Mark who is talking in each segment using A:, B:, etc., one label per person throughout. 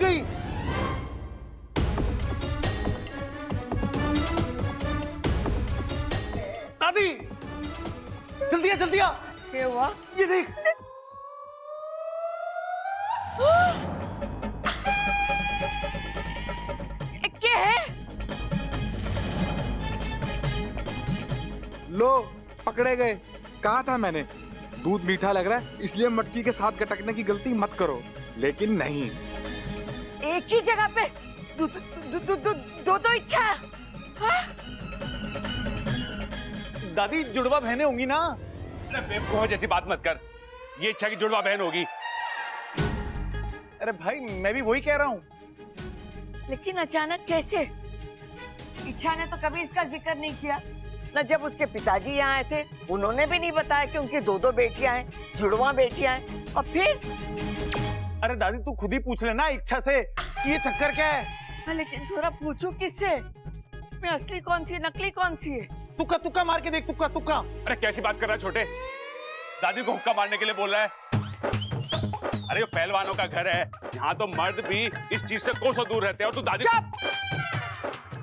A: गई। दादी जल्दी आ, जल्दी आ।
B: क्या हुआ?
A: ये देख।
B: क्या है?
C: लो पकड़े गए। कहा था मैंने, दूध मीठा लग रहा है इसलिए मटकी के साथ गटकने की गलती मत करो, लेकिन नहीं।
B: एक ही जगह पे दो इच्छा। हाँ?
A: दादी जुड़वा बहनें होंगी ना।
D: अरे बेवकूफ जैसी बात मत कर, ये इच्छा की जुड़वा बहन होगी।
A: अरे भाई मैं भी वही कह रहा हूँ।
B: लेकिन अचानक कैसे? इच्छा ने तो कभी इसका जिक्र नहीं किया न। जब उसके पिताजी यहाँ आए थे उन्होंने भी नहीं बताया कि उनकी दो बेटियां हैं, जुड़वा बेटियां हैं। और फिर
A: अरे दादी तू खुद ही पूछ लेना इच्छा से ये चक्कर क्या है।
B: हाँ, लेकिन थोड़ा पूछो किससे, इसमें असली कौन सी है नकली कौन सी है?
A: तुक्का तुक्का मार के देख, तुक्का तुक्का।
D: अरे कैसी बात कर रहा है छोटे, दादी को हुक्का मारने के लिए बोल रहा है? अरे ये पहलवानों का घर है, यहाँ तो मर्द भी इस चीज से कोसों दूर रहते हैं और तू दादी।
B: चुप!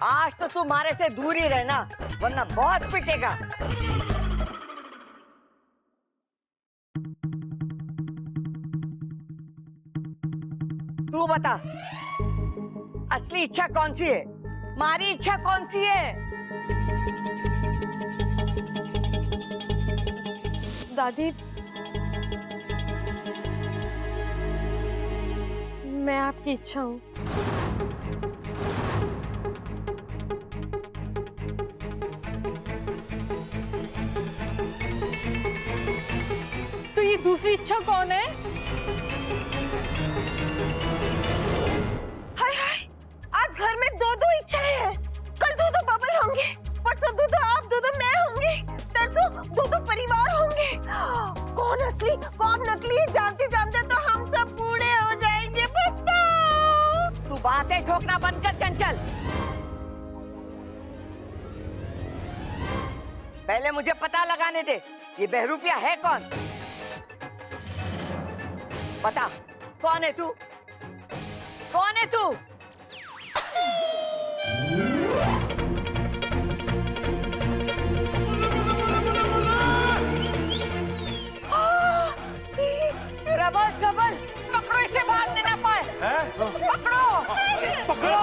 B: आज तो तू हमारे से दूर ही रहना वरना बहुत पिटेगा। तू बता असली इच्छा कौन सी है, हमारी इच्छा कौन सी है?
E: दादी मैं आपकी इच्छा हूँ। तो ये दूसरी इच्छा कौन है?
F: हाय हाय, आज घर में दो इच्छाएं हैं। कल दो बबल होंगे, परसों दो आप, दो मैं होंगे, तरसों दो परिवार होंगे। कौन असली कौन नकली है जानते जानते तो हम सब बूढ़े हो जाएंगे। बताओ।
B: तू बातें ठोकना बंद कर चंचल। पहले मुझे पता लगाने दे, ये बहरूपिया है कौन? बता कौन है तू, कौन है तू? प्रबल सबल, पकड़ो इसे, भागने ना पाए। पकड़ो
A: पकड़ो।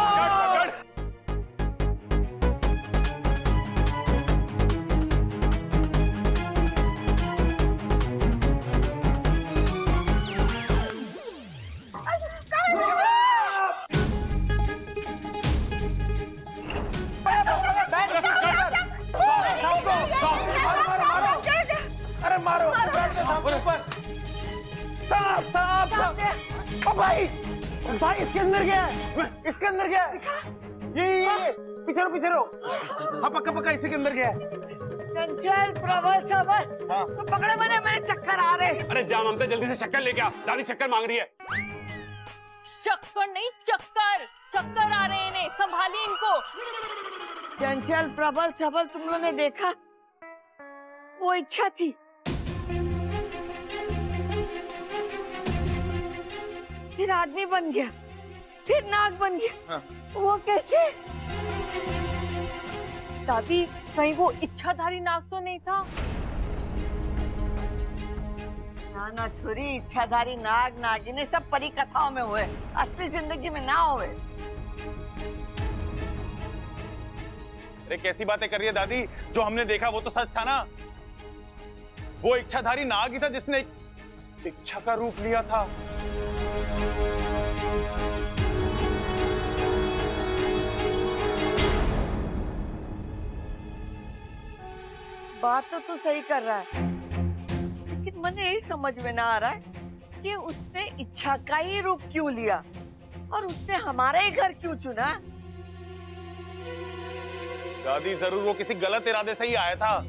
A: अरे मारो ऊपर। साफ साफ साफ। ओ भाई भाई इसके अंदर क्या है, इसके अंदर क्या है? ये पीछे रो पीछे रो। हाँ पक्का पक्का इसी के अंदर क्या है?
B: चंचल प्रबल सबल।
A: हाँ।
B: तो पकड़े मैंने, मेरे चक्कर आ रहे।
D: अरे जा ममता जल्दी से चक्कर लेके आ, दादी चक्कर मांग रही है।
E: चक्कर नहीं चक्कर, चक्कर आ रहे हैं इन्हें, संभालिए इनको।
B: चंचल प्रबल सबल, तुम लोगों ने देखा वो इच्छा थी। फिर आदमी बन गया, फिर नाग बन गया।
A: हाँ।
B: वो कैसे?
E: दादी कहीं वो इच्छाधारी नाग तो नहीं था?
B: ना ना छोरी, इच्छाधारी नाग नागिन सब परी कथाओं में हुए, असली जिंदगी में ना हुए।
A: अरे कैसी बातें कर रही है दादी, जो हमने देखा वो तो सच था ना। वो इच्छाधारी नाग ही था जिसने इच्छा का रूप लिया था।
B: बात तो तू सही कर रहा है, लेकिन मुझे यही समझ में ना आ रहा है कि उसने इच्छा का ही रूप क्यों लिया और उसने हमारा ही घर क्यों चुना?
A: दादी जरूर वो किसी गलत इरादे से ही आया था।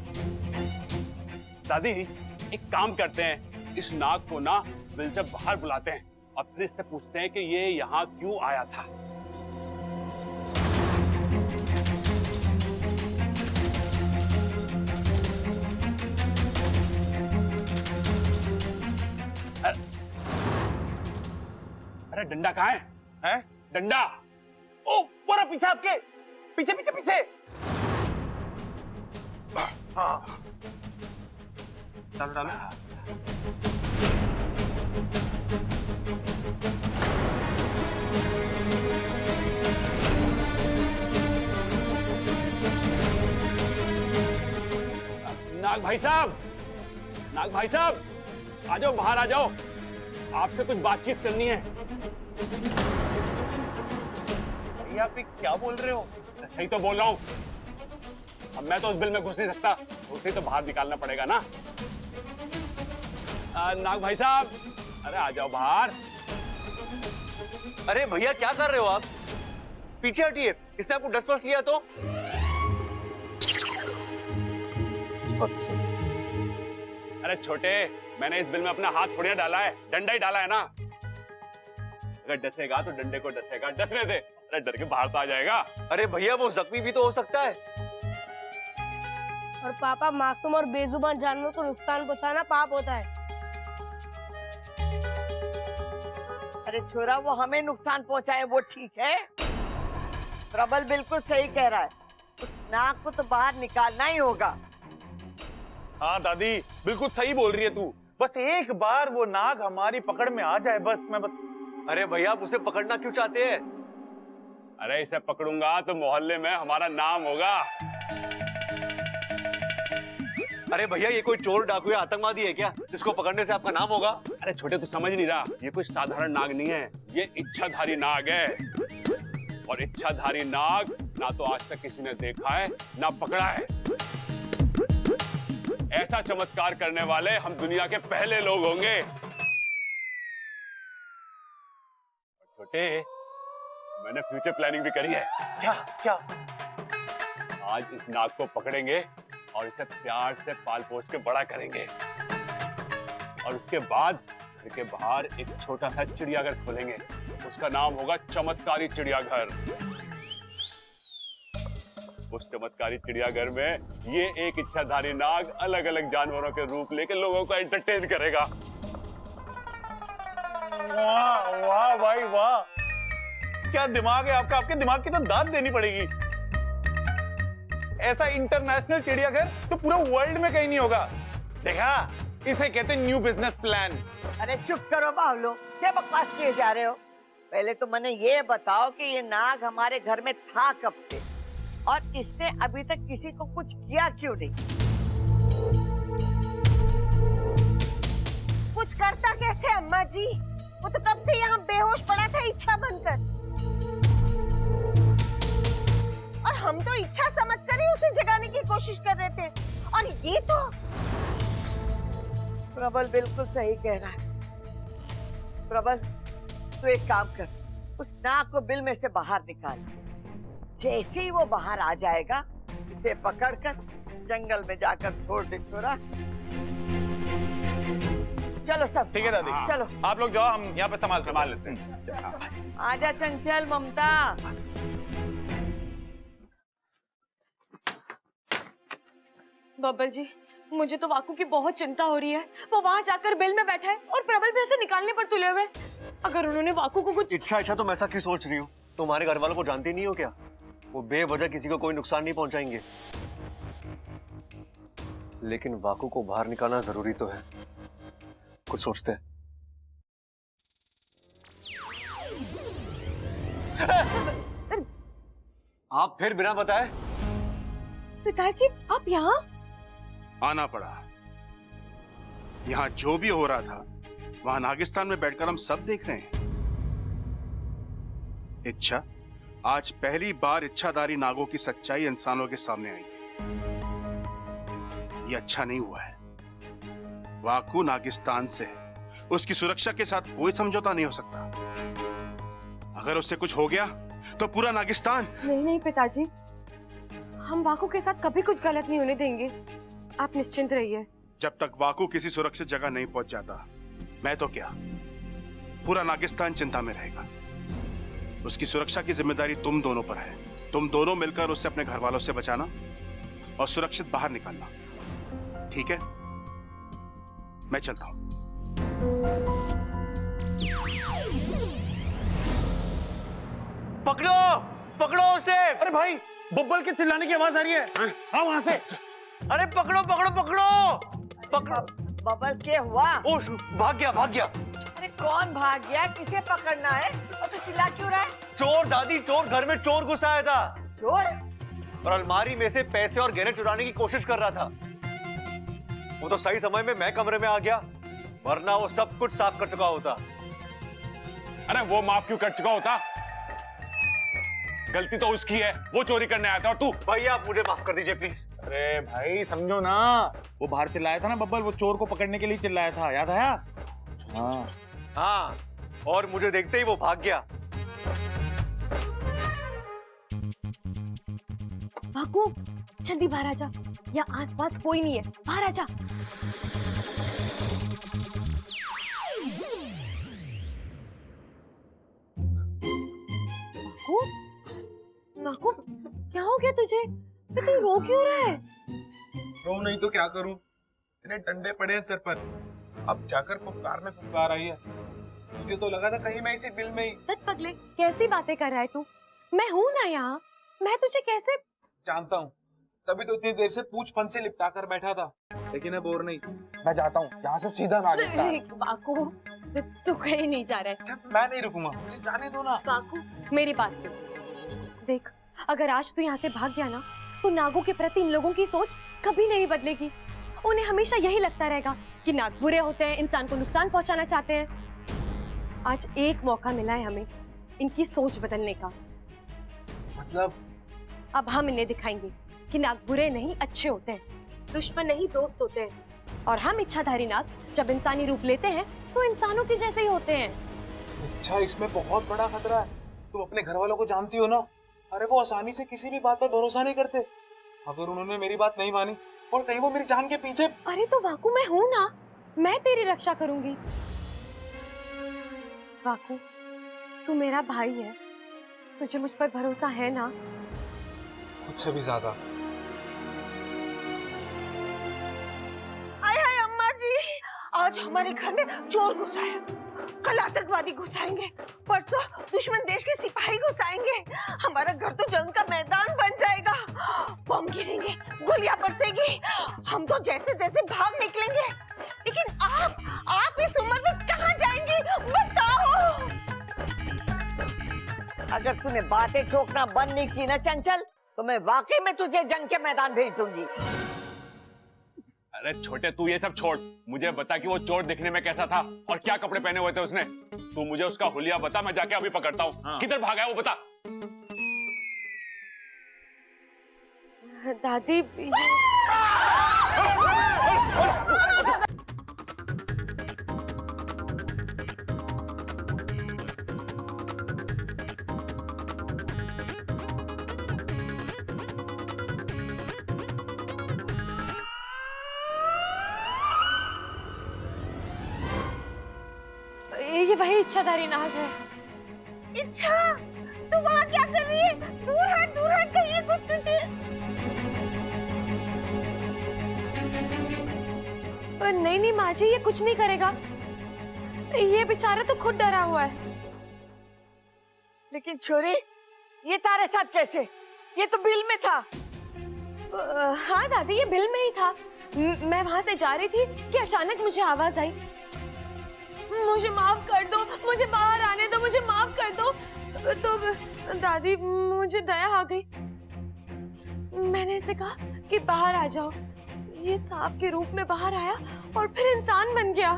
D: दादी एक काम करते हैं, इस नाग को ना बिल से बाहर बुलाते हैं और फिर इससे पूछते हैं कि ये यहाँ क्यों आया था। अरे डंडा कहाँ है?
A: है
D: डंडा।
A: ओ पूरा पीछे आपके, पीछे पीछे पीछे। हाँ डालो डालो।
D: नाग भाई साहब, नाग भाई साहब, आ जाओ, बाहर आ जाओ, आपसे कुछ बातचीत करनी है।
A: भैया आप ये क्या बोल रहे हो?
D: सही तो बोल रहा हूँ। अब मैं तो उस बिल में घुस नहीं सकता, उसे तो बाहर निकालना पड़ेगा ना। नाग भाई साहब, अरे आ जाओ बाहर।
G: अरे भैया क्या कर रहे हो आप? पीछे हटिए, इसने आपको डस्ट वस्ट लिया तो?
D: अरे छोटे, मैंने इस बिल में अपना हाथ थोड़ी ना डाला है, डंडा ही डाला है ना। अगर डसेगा तो डंडे को डसेगा, डसने दे। अरे डर के बाहर तो आ जाएगा।
G: अरे भैया वो जख्मी भी तो हो सकता है।
H: और पापा, मासूम और बेजुबान जानवरों को नुकसान पहुंचाना पाप होता है।
B: अरे छोरा, वो हमें नुकसान पहुंचाए वो ठीक है। प्रबल बिल्कुल सही कह रहा है, उस नाग को तो बाहर निकालना ही होगा।
A: हाँ दादी, बिल्कुल सही बोल रही है तू। बस एक बार वो नाग हमारी पकड़ में आ जाए, बस मैं
G: अरे भैया आप उसे पकड़ना क्यों चाहते हैं?
D: अरे इसे पकड़ूंगा तो मोहल्ले में हमारा नाम होगा।
G: अरे भैया ये कोई चोर डाकू या आतंकवादी है क्या, जिसको पकड़ने से आपका नाम होगा?
D: अरे छोटे, तू समझ नहीं रहा, ये कोई साधारण नाग नहीं है, ये इच्छाधारी नाग है। और इच्छाधारी नाग ना तो आज तक किसी ने देखा है ना पकड़ा है। ऐसा चमत्कार करने वाले हम दुनिया के पहले लोग होंगे। छोटे, मैंने फ्यूचर प्लानिंग भी करी है।
A: क्या क्या?
D: आज इस नाग को पकड़ेंगे और इसे प्यार से पाल पोस के बड़ा करेंगे, और उसके बाद घर के बाहर एक छोटा सा चिड़ियाघर खोलेंगे। उसका नाम होगा चमत्कारी चिड़ियाघर। उस चमत्कारी चिड़ियाघर में ये एक इच्छाधारी नाग अलग अलग जानवरों के रूप लेके लोगों को एंटरटेन करेगा।
A: वाह वाह भाई वाह, क्या दिमाग है आपका। आपके दिमाग की तो दाद देनी पड़ेगी। ऐसा इंटरनेशनल चिड़ियाघर तो पूरे वर्ल्ड में कहीं नहीं होगा। देखा, इसे कहते हैं न्यू बिजनेस प्लान।
B: अरे चुप करो बावलो, क्या बकवास किए जा रहे हो। पहले तो मैंने ये बताओ कि ये नाग हमारे घर में था कब से, और इसने अभी तक किसी को कुछ किया क्यों नहीं?
F: कुछ करता कैसे अम्मा जी? वो तो कब से यहाँ बेहोश पड़ा था इच्छा बनकर, और हम तो इच्छा समझकर ही उसे जगाने की कोशिश कर रहे थे। और ये तो
B: प्रबल बिल्कुल सही कह रहा है। प्रबल, तू एक काम कर, उस नाग को बिल में से बाहर निकाल। जैसे ही वो बाहर आ जाएगा, इसे पकड़कर जंगल में जाकर छोड़ दे छोरा। चलो सब
A: ठीक है दादी,
B: चलो
A: आप लोग जाओ, हम यहाँ पे संभाल लेते हैं।
B: आजा चंचल, ममता।
E: बब्बल जी, मुझे तो वाकू की बहुत चिंता हो रही है। वो वहाँ जाकर बिल में बैठा है और प्रबल भी उसे निकालने पर तुले हुए। अगर उन्होंने वाकू को कुछ
G: इच्छा तुम ऐसा क्यों सोच रही हो? तुम्हारे घर वालों को जानती नहीं हो क्या? वो बेवजह किसी को कोई नुकसान नहीं पहुंचाएंगे। लेकिन वाकू को बाहर निकालना जरूरी तो है, कुछ सोचते हैं। आप फिर बिना बताए?
E: पिताजी, आप यहाँ?
I: आना पड़ा। यहाँ जो भी हो रहा था वहां नागिस्तान में बैठकर हम सब देख रहे हैं। इच्छा, आज पहली बार इच्छाधारी नागों की सच्चाई इंसानों के सामने आई। ये अच्छा नहीं हुआ है। वाकू नागिस्तान से है, उसकी सुरक्षा के साथ कोई समझौता नहीं हो सकता। अगर उससे कुछ हो गया तो पूरा नागिस्तान।
E: नहीं नहीं पिताजी, हम वाकू के साथ कभी कुछ गलत नहीं होने देंगे। आप निश्चिंत रहिए।
I: जब तक वाकू किसी सुरक्षित जगह नहीं पहुंच जाता, मैं तो क्या, पूरा नागिस्तान चिंता में रहेगा। उसकी सुरक्षा की जिम्मेदारी तुम दोनों पर है। तुम दोनों मिलकर उसे अपने घर वालों से बचाना और सुरक्षित बाहर निकालना, ठीक है? मैं चलता हूं।
G: पकड़ो पकड़ो उसे।
A: अरे भाई, बब्बल के चिल्लाने की आवाज आ रही है। हाँ वहां से।
G: अरे पकड़ो पकड़ो पकड़ो पकड़ो।
B: बबल क्या हुआ?
G: ओ भाग गया भाग गया।
B: अरे कौन भाग गया? किसे पकड़ना है? और तू चिल्ला क्यों रहा है?
G: चोर दादी, चोर। घर में चोर घुस आया था
B: चोर?
G: और अलमारी में से पैसे और गहने चुराने की कोशिश कर रहा था। वो तो सही समय में मैं कमरे में आ गया, वरना वो सब कुछ साफ कर चुका होता।
D: अरे वो माफ क्यों कर चुका होता? गलती तो उसकी है, वो चोरी करने आया था और तू।
G: भैया आप मुझे माफ कर दीजिए प्लीज।
A: अरे भाई समझो ना, वो बाहर चिल्लाया था ना बब्बल, वो चोर को पकड़ने के लिए चिल्लाया था, याद आया? हाँ।
G: हाँ, और मुझे देखते ही वो भाग गया।
E: वाकू, जल्दी बाहर आ जा। यहाँ आसपास कोई नहीं है, बाहर आ जा। वाकू, वाकू, क्या हो गया तुझे? तू रो क्यों रहा है?
C: रो नहीं तो क्या करूं? इतने डंडे पड़े हैं सर पर, अब जाकर फुफकार में फुफकार आई है। मुझे तो लगा था कहीं मैं इसी बिल में ही।
E: तत पगले, कैसी बातें कर रहा है तू? मैं हूं ना यहाँ, मैं तुझे कैसे?
C: जानता हूँ, तभी तो इतनी देर से पूछ फन से लिपटा कर बैठा था, लेकिन अब और नहीं। मैं जाता हूँ यहाँ से सीधा नागिस्तान।
E: वाकू, तू कहीं नहीं जा रहा है।
C: जब मैं नहीं रुकूंगा, मुझे जाने दो ना।
E: वाकू, मेरी बात सुन। देख, अगर आज तू यहाँ से भाग गया ना, तो नागों के प्रति इन लोगों की सोच कभी नहीं बदलेगी। उन्हें हमेशा यही लगता रहेगा कि नाग बुरे होते हैं, इंसान को नुकसान पहुंचाना चाहते हैं। आज एक मौका मिला है हमें इनकी सोच बदलने का।
C: मतलब?
E: अब हम इन्हें दिखाएंगे कि नाग बुरे नहीं, अच्छे होते हैं, दुश्मन नहीं दोस्त होते हैं। और हम इच्छाधारी नाग जब इंसानी रूप लेते हैं तो इंसानों के जैसे ही होते हैं।
C: अच्छा, इसमें बहुत बड़ा खतरा है। तुम अपने घर वालों को जानती हो ना, अरे वो आसानी से किसी भी बात पर भरोसा नहीं करते। अगर उन्होंने मेरी बात नहीं मानी और कहीं वो मेरी जान के पीछे।
E: अरे तो वाकू, मैं हूं ना, मैं तेरी रक्षा करूंगी। वाकू, तू मेरा भाई है, तुझे मुझ पर भरोसा है ना?
C: खुद से भी ज्यादा।
F: आय हाय अम्मा जी, आज हमारे घर में चोर घुस आया, कल आतंकवादी घुस आएंगे, परसों दुश्मन देश के सिपाही घुस आएंगे। हमारा घर तो जंग का मैदान बन जाएगा। बम गिरेंगे, गोलियां बरसेगी, हम तो जैसे तैसे भाग निकलेंगे। लेकिन आप इस उम्र में कहाँ जाएंगी बताओ?
B: अगर तूने बातें ठोकना बंद नहीं की ना चंचल, तो मैं वाकई में तुझे जंग के मैदान भेज दूंगी।
D: अरे छोटे, तू ये सब छोड़, मुझे बता कि वो चोर दिखने में कैसा था और क्या कपड़े पहने हुए थे उसने। तू मुझे उसका हुलिया बता, मैं जाके अभी पकड़ता हूँ। हाँ। किधर भागा है वो बता।
E: दादी, ये वही इच्छाधारी नाग है।
F: इच्छा, तू वहाँ क्या कर रही है? दूर हट कहिए कुछ तुझे।
E: नहीं माँ जी, ये कुछ नहीं करेगा, ये बेचारा तो खुद डरा हुआ है।
B: लेकिन छोरी, ये तारे साथ कैसे? ये तो बिल में था।
E: हाँ दादी, ये बिल में ही था। मैं वहां से जा रही थी कि अचानक मुझे आवाज आई। मुझे माफ कर दो, मुझे बाहर आने दो, मुझे माफ कर दो। तो दादी, मुझे दया आ गई, मैंने इसे कहा कि बाहर आ जाओ। ये सांप के रूप में बाहर आया और फिर इंसान बन गया।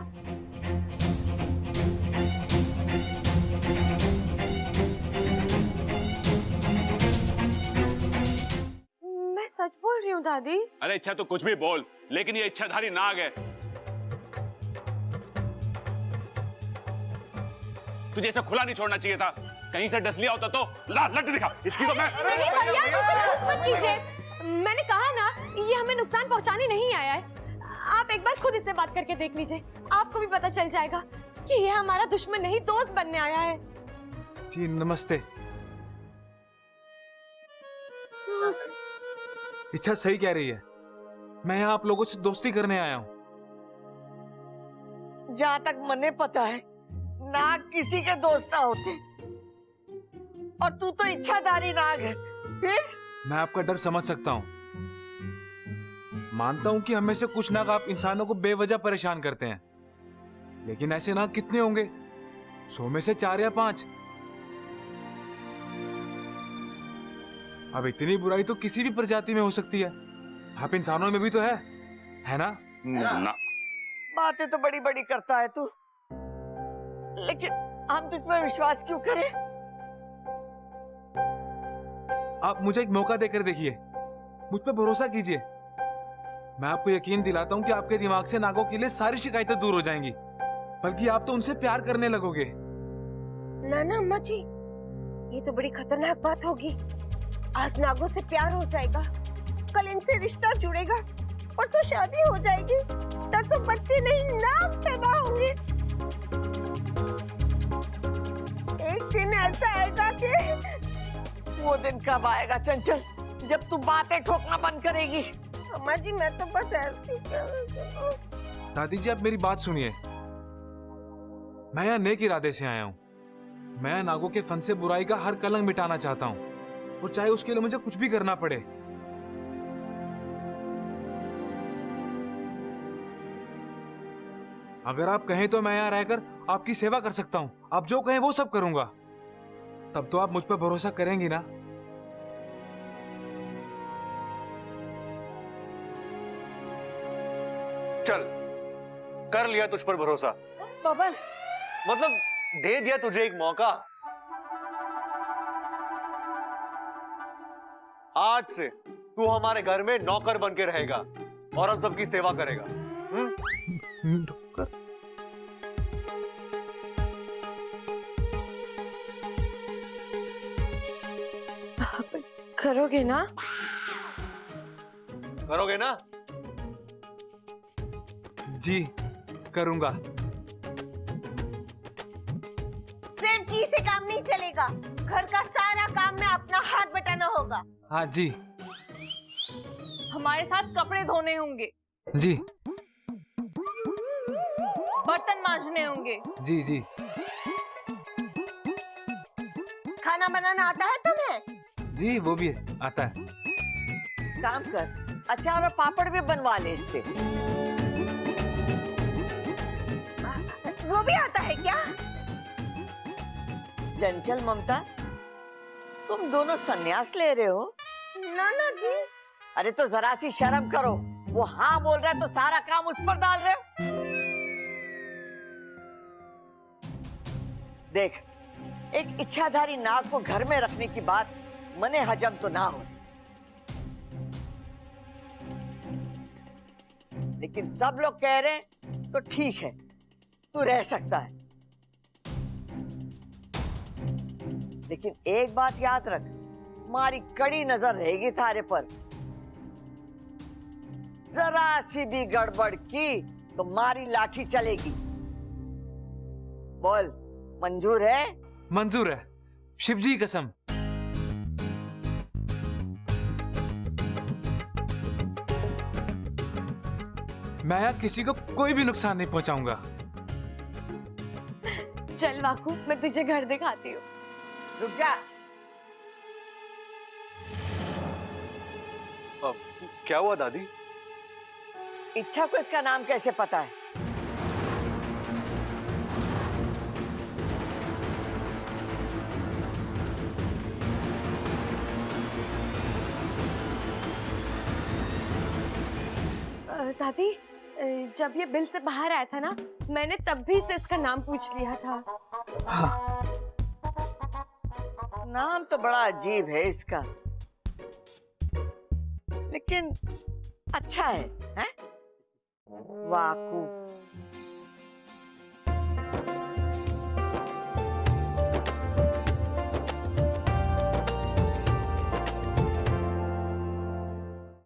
E: मैं सच बोल रही हूँ दादी।
D: अरे इच्छा तो कुछ भी बोल, लेकिन ये इच्छाधारी नाग है। तुझे इसे खुला नहीं छोड़ना चाहिए था, कहीं से डस लिया होता तो। ला लट दिखा इसकी तो मैं।
E: नहीं भैया, इसे कुछ मत कीजिए। मैंने कहा ना, ये हमें नुकसान पहुंचाने नहीं आया है। आप एक बार खुद इससे बात करके देख लीजिए, आपको भी पता चल जाएगा कि ये हमारा दुश्मन नहीं, दोस्त बनने आया है।
C: जी नमस्ते। इच्छा सही कह रही है, मैं यहाँ आप लोगों से दोस्ती करने आया हूँ।
B: जहाँ तक मने पता है, नाग किसी के दोस्त ना होते। और तू तो इच्छाधारी नाग है। फिर
C: मैं आपका डर समझ सकता हूँ। मानता हूँ कि हम में से कुछ नाग आप इंसानों को बेवजह परेशान करते हैं, लेकिन ऐसे नाग कितने होंगे? 100 में से 4 या 5। अब इतनी बुराई तो किसी भी प्रजाति में हो सकती है, आप इंसानों में भी तो है ना?
D: ना।
B: बातें तो बड़ी बड़ी करता है तू, लेकिन हम तुझ पर विश्वास क्यों करें?
C: आप मुझे एक मौका देकर देखिए, मुझ पर भरोसा कीजिए। मैं आपको यकीन दिलाता हूँ कि आपके दिमाग से नागों के लिए सारी शिकायतें दूर हो जाएंगी, बल्कि आप तो उनसे प्यार करने लगोगे।
F: ना ना अम्मा जी, ये तो बड़ी खतरनाक बात होगी। आज नागों से प्यार हो जाएगा, कल इनसे रिश्ता जुड़ेगा, परसों शादी हो जाएगी, तरसों बच्चे नहीं नाग पैदा होंगे। एक दिन ऐसा आएगा कि
B: वो दिन कब आएगा चंचल, जब तू बातें ठोकना बंद करेगी?
F: अम्मा जी मैं तो बस ऐसे ही कह रही हूँ।
C: दादी जी आप मेरी बात सुनिए, मैं यहाँ नेक इरादे से आया हूँ। मैं यहाँ नागों के फन से बुराई का हर कलंक मिटाना चाहता हूँ, और चाहे उसके लिए मुझे कुछ भी करना पड़े। अगर आप कहें तो मैं यहाँ रहकर आपकी सेवा कर सकता हूँ। आप जो कहें वो सब करूंगा। तब तो आप मुझ पर भरोसा करेंगी ना?
G: चल, कर लिया तुझ पर भरोसा।
B: बबल,
G: मतलब दे दिया तुझे एक मौका। आज से तू हमारे घर में नौकर बन के रहेगा और हम सबकी सेवा करेगा।
B: करोगे ना?
G: करोगे ना?
C: जी करूंगा।
F: सिर्फ जी से काम नहीं चलेगा, घर का सारा काम में अपना हाथ बटाना होगा।
C: हाँ जी।
E: हमारे साथ कपड़े धोने होंगे,
C: जी
E: बर्तन मांजने होंगे।
C: जी जी।
F: खाना बनाना आता है तुम्हें?
C: जी वो भी आता है।
B: काम कर, अचार और पापड़ भी बनवा ले इससे।
F: वो भी आता है क्या?
B: चंचल ममता, तुम दोनों संन्यास ले रहे हो?
F: नाना जी।
B: अरे तो जरा सी शर्म करो, वो हाँ बोल रहा है तो सारा काम उस पर डाल रहे हो। देख, एक इच्छाधारी नाग को घर में रखने की बात मने हजम तो ना हो, लेकिन सब लोग कह रहे हैं तो ठीक है, तू रह सकता है। लेकिन एक बात याद रख, हमारी कड़ी नजर रहेगी थारे पर। जरा सी भी गड़बड़ की तो मारी लाठी चलेगी। बोल, मंजूर है?
C: मंजूर है, शिवजी की कसम। मैं यहाँ किसी को कोई भी नुकसान नहीं पहुंचाऊंगा।
E: चल वाकू, मैं तुझे घर दिखाती हूँ।
B: रुक जा।
G: क्या हुआ दादी?
B: इच्छा को इसका नाम कैसे पता है?
E: दादी, जब ये बिल से बाहर आया था ना, मैंने तब भी से इसका नाम पूछ लिया था।
B: नाम तो बड़ा अजीब है इसका, लेकिन अच्छा है, हैं? वाकू।